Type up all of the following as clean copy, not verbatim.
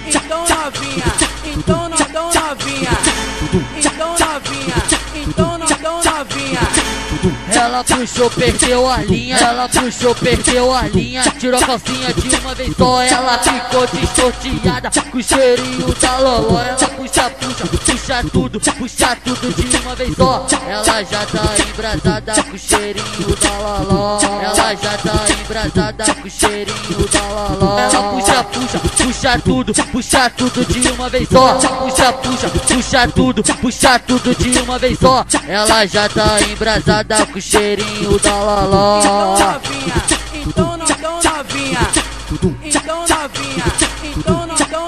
Então novinha, então novinha, então novinha. Ela puxou, perdeu a linha, ela puxou, perdeu a linha. Tirou a calcinha de uma vez só, ela ficou destorteada com o cheirinho da loló. Ela puxa tudo de uma vez só. Ela já tá embrasada com o cheirinho da loló. Ela já tá embrasada com o cheirinho da loló. Ela puxa tudo de uma vez só. Puxa tudo de uma vez só. Ela já tá embrasada com o cheirinho da loló. Então novinha, então novinha.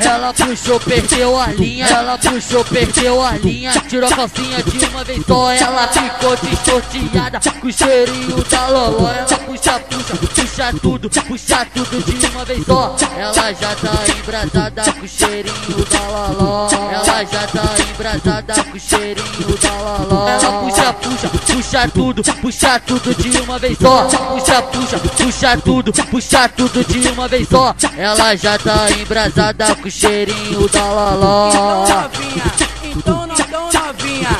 Ela puxou, perdeu a linha, ela puxou, perdeu a linha. Tirou a calcinha de uma vez só, ela ficou destorteada com o cheirinho da loló. Ela puxa tudo de uma vez só. Ela já tá embrasada com o cheirinho da loló. Ela já tá embrasada com o cheirinho da loló. Ela puxa tudo de uma vez só. Puxa tudo de uma vez só. Ela já tá embrasada com o cheirinho da loló. Então novinha.